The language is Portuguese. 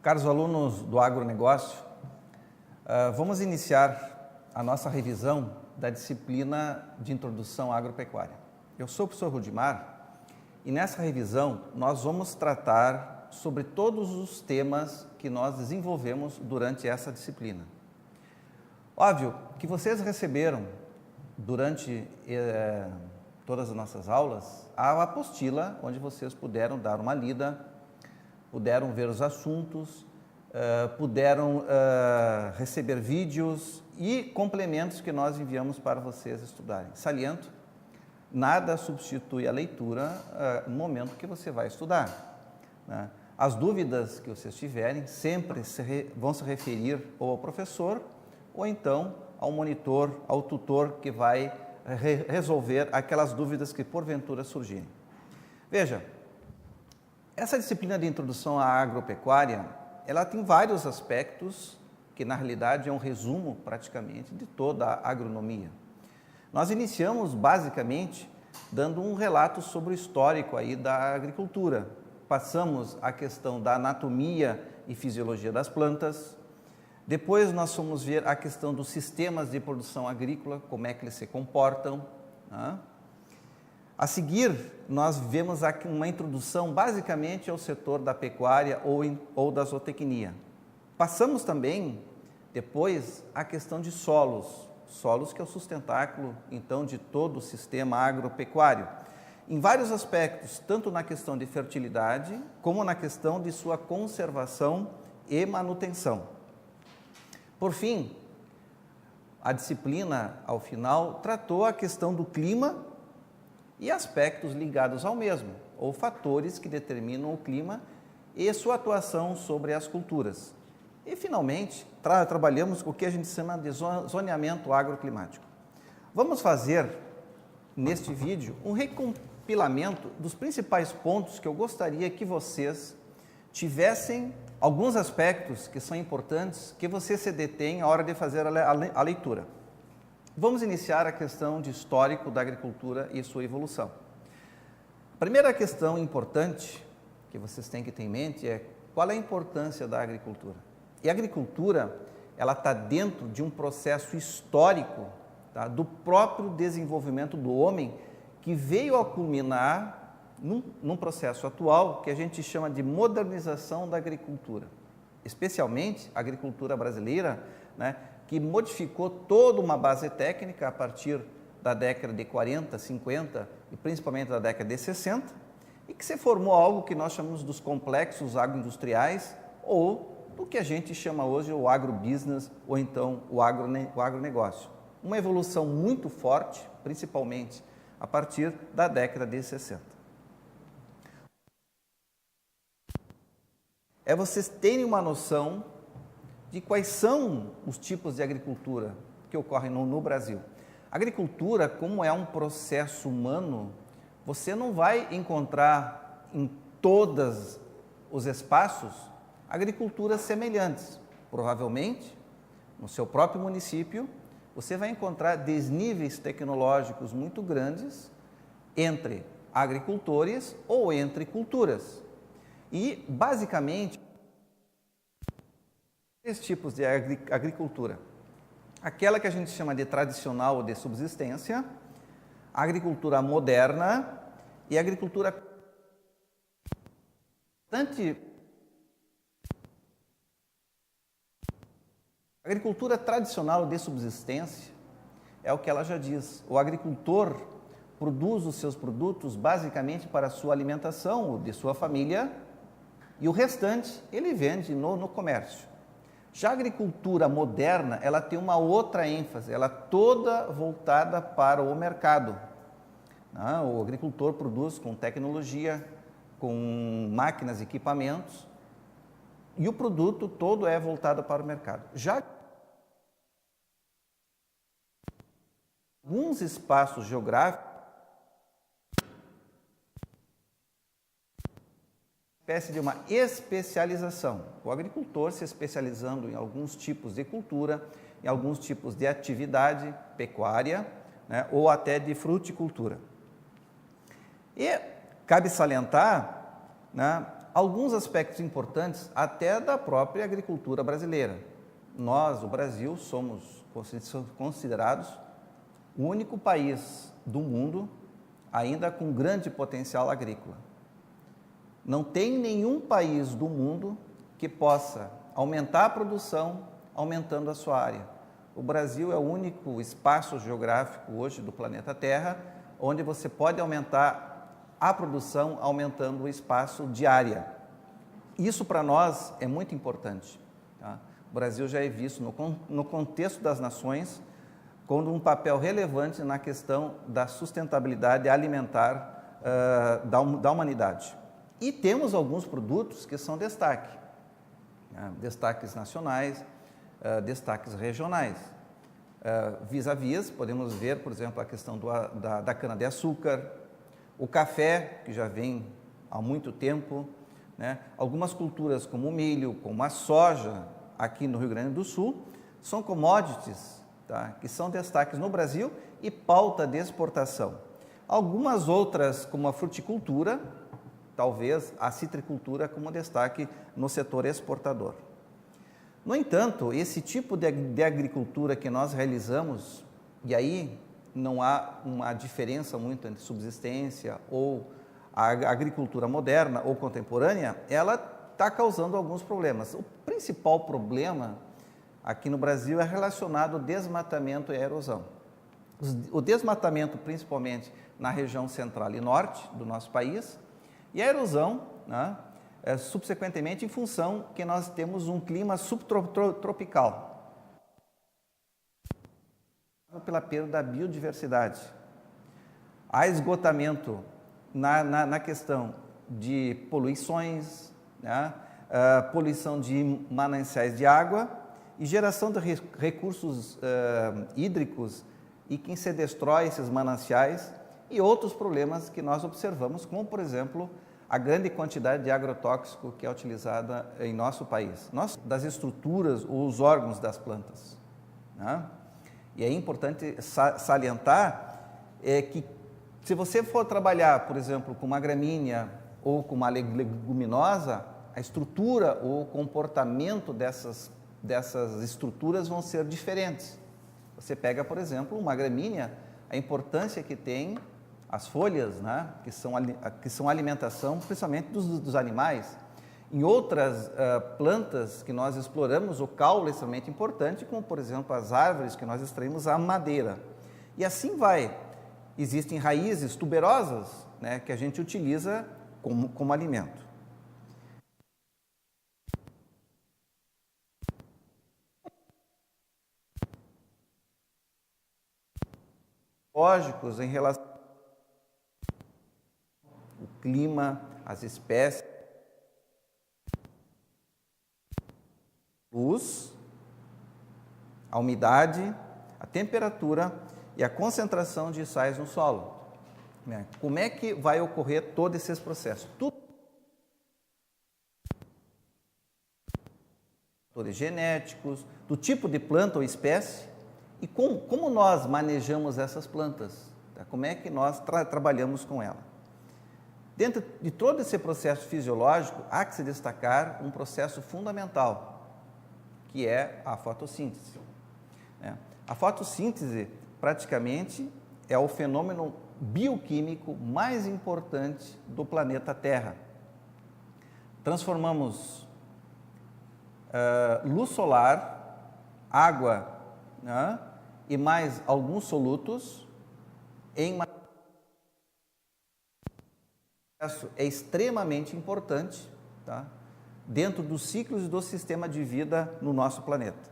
Caros alunos do agronegócio, vamos iniciar a nossa revisão da disciplina de Introdução à Agropecuária. Eu sou o professor Rudimar e nessa revisão nós vamos tratar sobre todos os temas que nós desenvolvemos durante essa disciplina. Óbvio que vocês receberam durante todas as nossas aulas a apostila onde vocês puderam dar uma lida, puderam ver os assuntos, puderam receber vídeos e complementos que nós enviamos para vocês estudarem. Saliento, nada substitui a leitura no momento que você vai estudar, né? As dúvidas que vocês tiverem sempre vão se referir ou ao professor ou então ao monitor, ao tutor que vai resolver aquelas dúvidas que porventura surgirem. Veja, essa disciplina de Introdução à Agropecuária, ela tem vários aspectos que na realidade é um resumo praticamente de toda a agronomia. Nós iniciamos basicamente dando um relato sobre o histórico aí da agricultura. Passamos a questão da anatomia e fisiologia das plantas. Depois nós fomos ver a questão dos sistemas de produção agrícola, como é que eles se comportam, né? A seguir, nós vemos aqui uma introdução basicamente ao setor da pecuária ou da zootecnia. Passamos também, depois, a questão de solos que é o sustentáculo, então, de todo o sistema agropecuário, em vários aspectos, tanto na questão de fertilidade, como na questão de sua conservação e manutenção. Por fim, a disciplina, ao final, tratou a questão do clima e aspectos ligados ao mesmo, ou fatores que determinam o clima e sua atuação sobre as culturas. E, finalmente, trabalhamos com o que a gente chama de zoneamento agroclimático. Vamos fazer, neste vídeo, um recompilamento dos principais pontos que eu gostaria que vocês tivessem alguns aspectos que são importantes, que você se detém na hora de fazer a leitura. Vamos iniciar a questão de histórico da agricultura e sua evolução. A primeira questão importante que vocês têm que ter em mente é qual é a importância da agricultura. E a agricultura, ela está dentro de um processo histórico, tá, do próprio desenvolvimento do homem, que veio a culminar num processo atual que a gente chama de modernização da agricultura. Especialmente a agricultura brasileira, né, que modificou toda uma base técnica a partir da década de 40, 50 e principalmente da década de 60, e que se formou algo que nós chamamos dos complexos agroindustriais ou do que a gente chama hoje o agrobusiness ou então o agronegócio. Uma evolução muito forte, principalmente a partir da década de 60. É vocês terem uma noção de quais são os tipos de agricultura que ocorrem no Brasil. A agricultura, como é um processo humano, você não vai encontrar em todos os espaços agriculturas semelhantes. Provavelmente, no seu próprio município, você vai encontrar desníveis tecnológicos muito grandes entre agricultores ou entre culturas. E, basicamente, três tipos de agricultura. Aquela que a gente chama de tradicional ou de subsistência, a agricultura moderna e a agricultura... A agricultura tradicional de subsistência é o que ela já diz. O agricultor produz os seus produtos basicamente para a sua alimentação ou de sua família e o restante ele vende no comércio. Já a agricultura moderna, ela tem uma outra ênfase, ela toda voltada para o mercado. O agricultor produz com tecnologia, com máquinas e equipamentos, e o produto todo é voltado para o mercado. Já alguns espaços geográficos, espécie de uma especialização. O agricultor se especializando em alguns tipos de cultura, em alguns tipos de atividade pecuária, né, ou até de fruticultura. E cabe salientar, né, alguns aspectos importantes até da própria agricultura brasileira. Nós, o Brasil, somos considerados o único país do mundo ainda com grande potencial agrícola. Não tem nenhum país do mundo que possa aumentar a produção aumentando a sua área. O Brasil é o único espaço geográfico hoje do planeta Terra onde você pode aumentar a produção aumentando o espaço de área. Isso para nós é muito importante. Tá? O Brasil já é visto no contexto das nações como um papel relevante na questão da sustentabilidade alimentar da humanidade. E temos alguns produtos que são destaque, destaques nacionais, destaques regionais. Vis-a-vis, podemos ver, por exemplo, a questão da cana-de-açúcar, o café, que já vem há muito tempo, né? Algumas culturas como o milho, como a soja, aqui no Rio Grande do Sul, são commodities, tá? Que são destaques no Brasil e pauta de exportação. Algumas outras, como a fruticultura, talvez a citricultura como destaque no setor exportador. No entanto, esse tipo de agricultura que nós realizamos, e aí não há uma diferença muito entre subsistência ou a agricultura moderna ou contemporânea, ela está causando alguns problemas. O principal problema aqui no Brasil é relacionado ao desmatamento e à erosão. O desmatamento, principalmente na região central e norte do nosso país, e a erosão, né, subsequentemente em função que nós temos um clima subtropical, pela perda da biodiversidade. Há esgotamento na questão de poluições, né, poluição de mananciais de água e geração de recursos hídricos e que se destrói esses mananciais e outros problemas que nós observamos, como, por exemplo, a grande quantidade de agrotóxico que é utilizada em nosso país. Das estruturas ou os órgãos das plantas. Né? E é importante salientar que se você for trabalhar, por exemplo, com uma gramínea ou com uma leguminosa, a estrutura ou o comportamento dessas estruturas vão ser diferentes. Você pega, por exemplo, uma gramínea, a importância que tem as folhas, né, que são alimentação, principalmente dos animais. Em outras plantas que nós exploramos, o caule é extremamente importante, como, por exemplo, as árvores que nós extraímos a madeira. E assim vai. Existem raízes tuberosas, né, que a gente utiliza como alimento. Lógicos em relação ao clima, as espécies, luz, a umidade, a temperatura e a concentração de sais no solo. Como é que vai ocorrer todos esses processos? Tudo fatores genéticos, do tipo de planta ou espécie e como nós manejamos essas plantas, tá? Como é que nós trabalhamos com ela. Dentro de todo esse processo fisiológico, há que se destacar um processo fundamental, que é a fotossíntese. A fotossíntese, praticamente, é o fenômeno bioquímico mais importante do planeta Terra. Transformamos luz solar, água, né, e mais alguns solutos em é extremamente importante, tá, dentro dos ciclos do sistema de vida no nosso planeta.